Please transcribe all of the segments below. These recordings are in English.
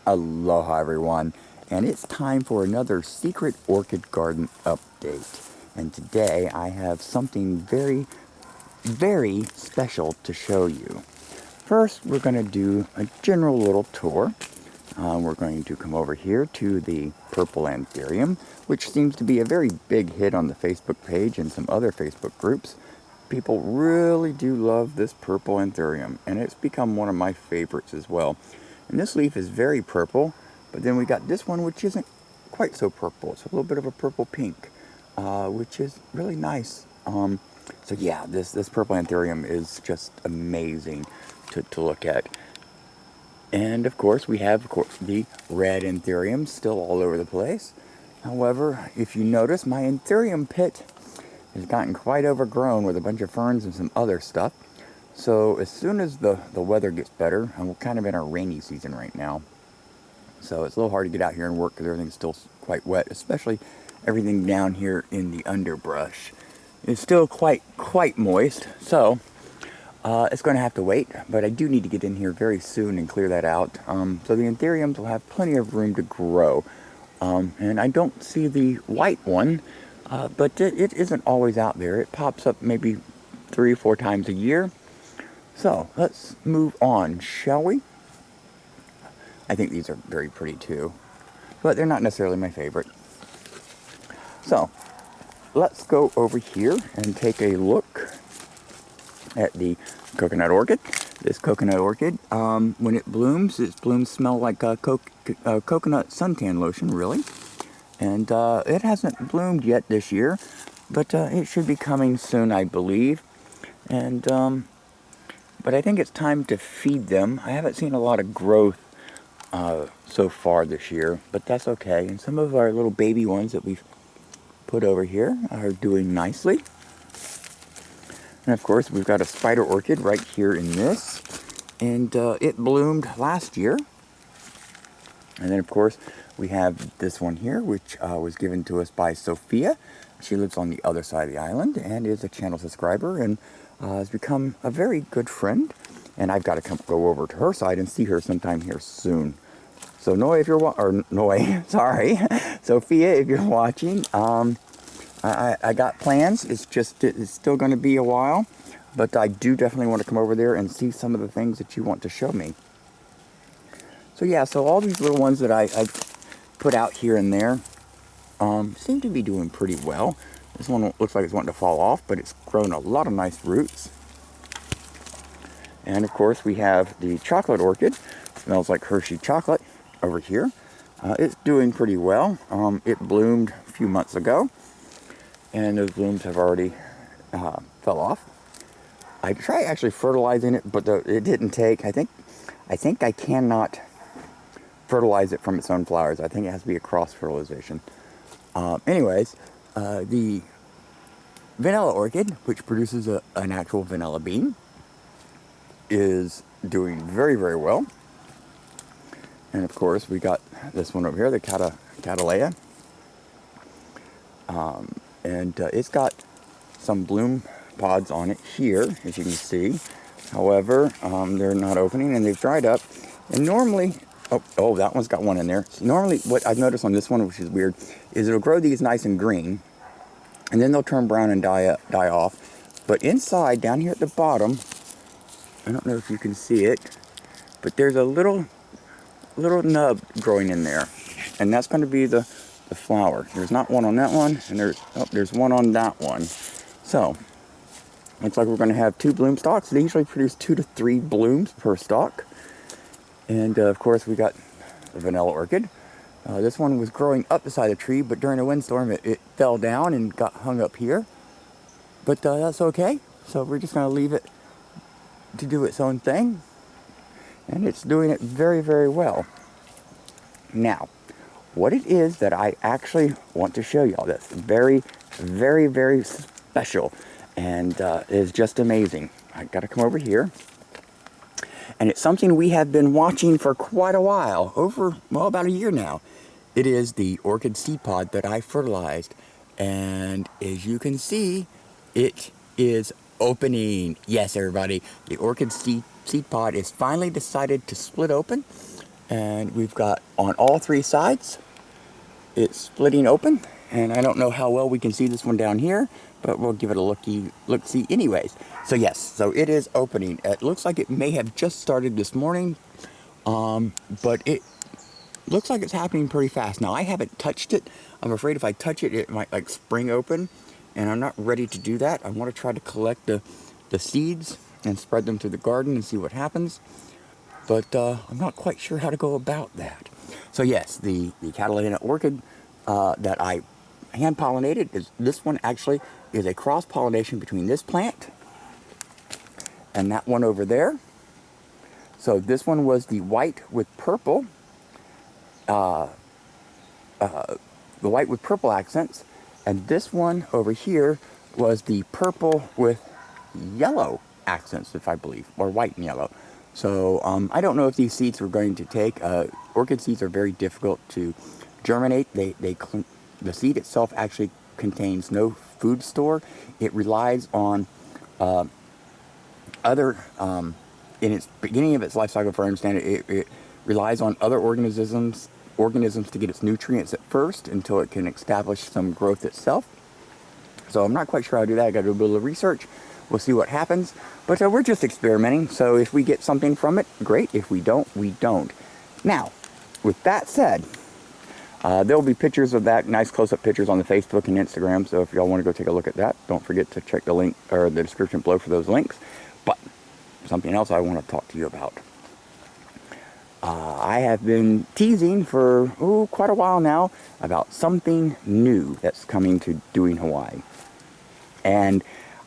Aloha everyone, and it's time for another Secret Orchid Garden update. And today I have something very, very special to show you. First, we're going to do a general little tour. We're going to come over here to the Purple Anthurium, which seems to be a very big hit on the Facebook page and some other Facebook groups. People really do love this Purple Anthurium, and it's become one of my favorites as well. And this leaf is very purple, but then we got this one which isn't quite so purple. It's a little bit of a purple pink, which is really nice. So yeah, this Purple Anthurium is just amazing to look at. And of course we have the Red Anthurium still all over the place. However, if you notice, my Anthurium pit has gotten quite overgrown with a bunch of ferns and some other stuff. So as soon as the weather gets better, and we're kind of in our rainy season right now, so it's a little hard to get out here and work because everything's still quite wet, especially everything down here in the underbrush. It's still quite moist, so it's going to have to wait, but I do need to get in here very soon and clear that out. So the Anthuriums will have plenty of room to grow. And I don't see the white one, but it isn't always out there. It pops up maybe 3 or 4 times a year. So let's move on, shall we? I think these are very pretty too, but they're not necessarily my favorite. So let's go over here and take a look at the coconut orchid. This coconut orchid, when it blooms, its blooms smell like coconut suntan lotion, really. And it hasn't bloomed yet this year, but it should be coming soon, I believe. And but I think it's time to feed them. I haven't seen a lot of growth so far this year, but that's okay. And some of our little baby ones that we've put over here are doing nicely. And of course, we've got a spider orchid right here in this. And it bloomed last year. And then of course, we have this one here, which was given to us by Sophia. She lives on the other side of the island and is a channel subscriber and has become a very good friend. And I've got to go over to her side and see her sometime here soon. So Noi, if you're sorry, Sophia, if you're watching, I got plans. It's still going to be a while, but I do definitely want to come over there and see some of the things that you want to show me. So yeah, so all these little ones that I've put out here and there seem to be doing pretty well. This one looks like it's wanting to fall off, but it's grown a lot of nice roots. And of course we have the chocolate orchid. Smells like Hershey chocolate over here. It's doing pretty well. It bloomed a few months ago, and those blooms have already fell off. I tried actually fertilizing it, but it didn't take. I think I cannot fertilize it from its own flowers. I think it has to be a cross fertilization. Anyways, the vanilla orchid, which produces an actual vanilla bean, is doing very, very well. And of course, we got this one over here, the Cattleya. And it's got some bloom pods on it here, as you can see. However, they're not opening and they've dried up. And normally, oh, that one's got one in there. So normally, what I've noticed on this one, which is weird, is it'll grow these nice and green, and then they'll turn brown and die off. But inside, down here at the bottom, I don't know if you can see it, but there's a little nub growing in there, and that's going to be the flower. There's not one on that one, and there's one on that one. So looks like we're going to have 2 bloom stalks. They usually produce 2 to 3 blooms per stalk. And of course we got the vanilla orchid. This one was growing up beside the tree, but during a windstorm it fell down and got hung up here. But that's okay. So we're just going to leave it to do its own thing. And it's doing it very, very well. Now, what it is that I actually want to show y'all that's very, very, very special and is just amazing. I got to come over here. And it's something we have been watching for quite a while, about a year now. It is the orchid seed pod that I fertilized. And as you can see, it is opening. Yes, everybody, the orchid seed pod is finally decided to split open. And we've got on all three sides, it's splitting open. And I don't know how well we can see this one down here, but we'll give it a look-see anyways. So yes, so it is opening. It looks like it may have just started this morning, but it looks like it's happening pretty fast. Now I haven't touched it. I'm afraid if I touch it, it might like spring open, and I'm not ready to do that. I want to try to collect the seeds and spread them through the garden and see what happens. But I'm not quite sure how to go about that. So yes, the Catalina orchid that I hand pollinated is this one. Actually is a cross pollination between this plant and that one over there. So this one was the white with purple, the white with purple accents, and this one over here was the purple with yellow accents, if I believe, or white and yellow. So I don't know if these seeds were going to take. Orchid seeds are very difficult to germinate. The seed itself actually contains no food store. It relies on other, in its beginning of its life cycle, if I understand it, it relies on other organisms to get its nutrients at first until it can establish some growth itself. So I'm not quite sure how to do that. I got to do a little research. We'll see what happens. But we're just experimenting. So if we get something from it, great. If we don't, we don't. Now, with that said, there'll be pictures of that, nice close-up pictures on the Facebook and Instagram. So if y'all want to go take a look at that, don't forget to check the link or the description below for those links. But something else I want to talk to you about. I have been teasing for quite a while now about something new that's coming to Doing Hawaii. And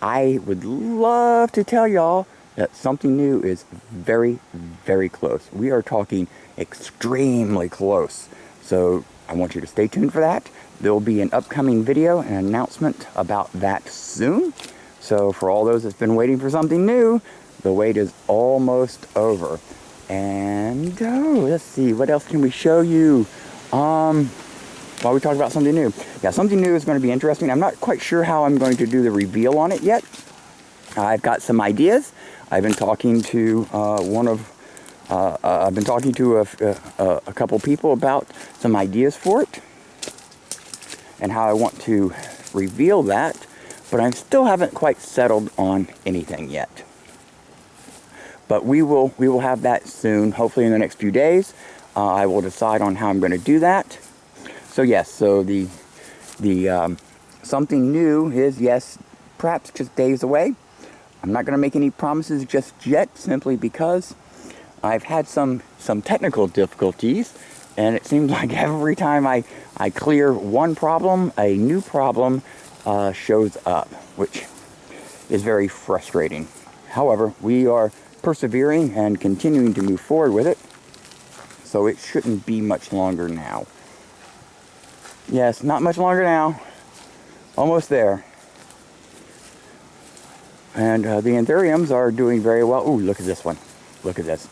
I would love to tell y'all that something new is very, very close. We are talking extremely close. So I want you to stay tuned for that. There will be an upcoming video and announcement about that soon. So for all those that's been waiting for something new, the wait is almost over. And let's see, what else can we show you? While we talk about something new. Yeah, something new is going to be interesting. I'm not quite sure how I'm going to do the reveal on it yet. I've got some ideas. I've been talking to a couple people about some ideas for it and how I want to reveal that, but I still haven't quite settled on anything yet. But we will have that soon. Hopefully in the next few days, I will decide on how I'm going to do that. So yes, so the something new is, yes, perhaps just days away. I'm not going to make any promises just yet, simply because I've had some technical difficulties, and it seems like every time I clear one problem, a new problem shows up, which is very frustrating. However, we are persevering and continuing to move forward with it, so it shouldn't be much longer now. Yes, not much longer now. Almost there. And the anthuriums are doing very well. Ooh, look at this one. Look at this.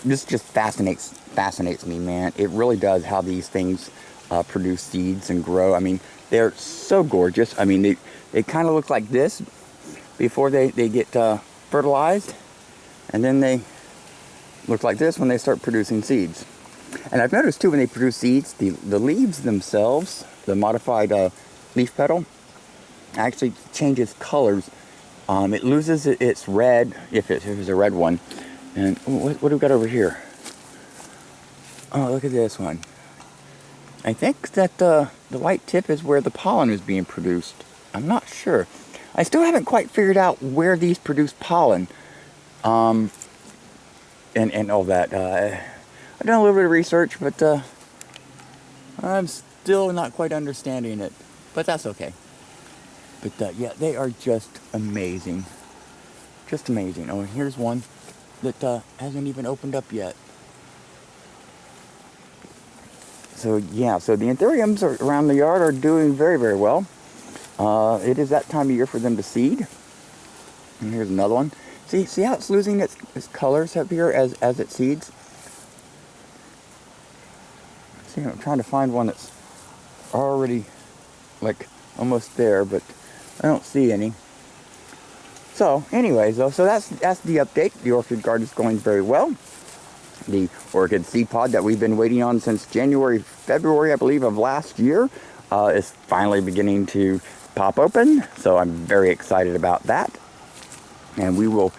This just fascinates me, man. It really does how these things produce seeds and grow. I mean, they're so gorgeous. I mean, they kind of look like this before they get fertilized. And then they look like this when they start producing seeds. And I've noticed too, when they produce seeds, the leaves themselves, the modified leaf petal, actually changes colors. It loses its red, if it's a red one. And what do we got over here? Oh, look at this one. I think that the white tip is where the pollen is being produced. I'm not sure. I still haven't quite figured out where these produce pollen. And all that. I've done a little bit of research, but I'm still not quite understanding it. But that's okay. But yeah, they are just amazing. Just amazing. Oh, and here's one that hasn't even opened up yet. So yeah, so the anthuriums around the yard are doing very, very well. It is that time of year for them to seed. And here's another one. See how it's losing its colors up here as it seeds? See, I'm trying to find one that's already like almost there, but I don't see any. So anyways, though, so that's the update. The orchid garden is going very well. The orchid seed pod that we've been waiting on since January, February, I believe, of last year is finally beginning to pop open. So I'm very excited about that. And we will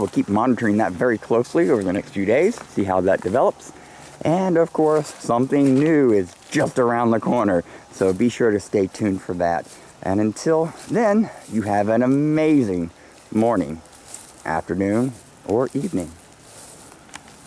keep monitoring that very closely over the next few days, see how that develops. And of course, something new is just around the corner. So be sure to stay tuned for that. And until then, you have an amazing morning, afternoon, or evening.